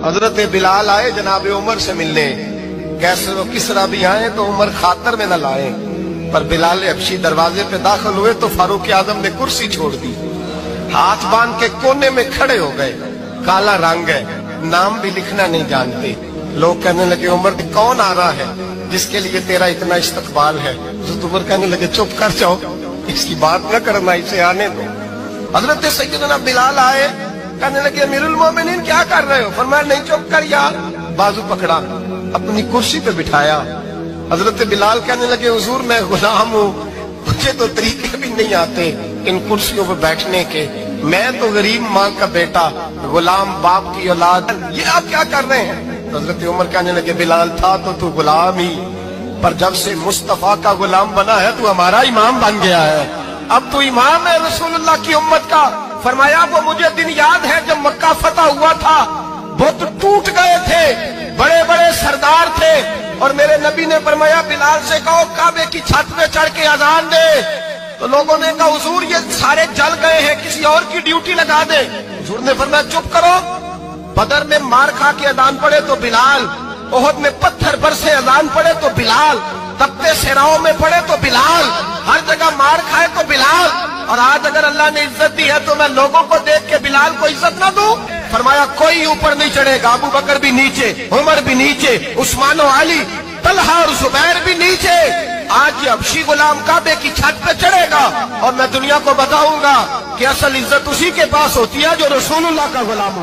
حضرت بلال آئے جناب عمر سے ملنے، کیسر و کسرا بھی آئے تو عمر خاطر میں نہ لائے، پر بلال حبشی دروازے پہ داخل ہوئے تو فاروق اعظم نے کرسی چھوڑ دی، ہاتھ باندھ کے کونے میں کھڑے ہو گئے، کالا رنگ ہے، نام بھی لکھنا نہیں جانتے۔ لوگ کہنے لگے عمر کون آ رہا ہے جس کے لیے تیرا اتنا استقبال ہے؟ حضرت عمر کہنے لگے چپ کر جاؤ، اس کی بات نہ کرنا، اسے آنے دو۔ حضرت سیدنا بلال آئے، کہنے لگے امیر المومنین کیا کر رہے ہو؟ فرمایا نہیں چپ کر یار، بازو پکڑا، اپنی کرسی پہ بٹھایا۔ حضرت بلال کہنے لگے حضور میں غلام ہوں، مجھے تو طریقے بھی نہیں آتے ان کرسیوں پہ بیٹھنے کے، میں تو غریب ماں کا بیٹا، غلام باپ کی اولاد، یہ آپ کیا کر رہے ہیں؟ حضرت عمر کہنے لگے بلال تھا تو غلام ہی، پر جب سے مصطفیٰ کا غلام بنا ہے تو ہمارا امام بن گیا ہے، اب تو امام ہے رسول اللہ کی امت کا۔ فرمایا وہ مجھے دن یاد ہے جب مکہ فتح ہوا تھا، بت ٹوٹ گئے تھے، بڑے بڑے سردار تھے، اور میرے نبی نے فرمایا بلال سے کہو کعبے کی چھت پہ چڑھ کے اذان دے، تو لوگوں نے کہا حضور یہ سارے جل گئے ہیں، کسی اور کی ڈیوٹی لگا دے۔ حضور نے فرمایا چپ کرو، بدر میں مار کھا کے اذان پڑے تو بلال، احد میں پتھر برسے اذان پڑے تو بلال، تپتے صحراؤں میں پڑے تو بلال، ہر جگہ مار کھائے تو بلال، اور آج اگر اللہ نے عزت دی ہے تو میں لوگوں کو دیکھ کے بلال کو عزت نہ دوں؟ فرمایا کوئی اوپر نہیں چڑھے گا، ابو بکر بھی نیچے، عمر بھی نیچے، عثمان و علی، طلحہ اور زبیر بھی نیچے۔ آج یہ حبشی غلام کعبے کی چھت پہ چڑھے گا اور میں دنیا کو بتاؤں گا کہ اصل عزت اسی کے پاس ہوتی ہے جو رسول اللہ کا غلام ہو۔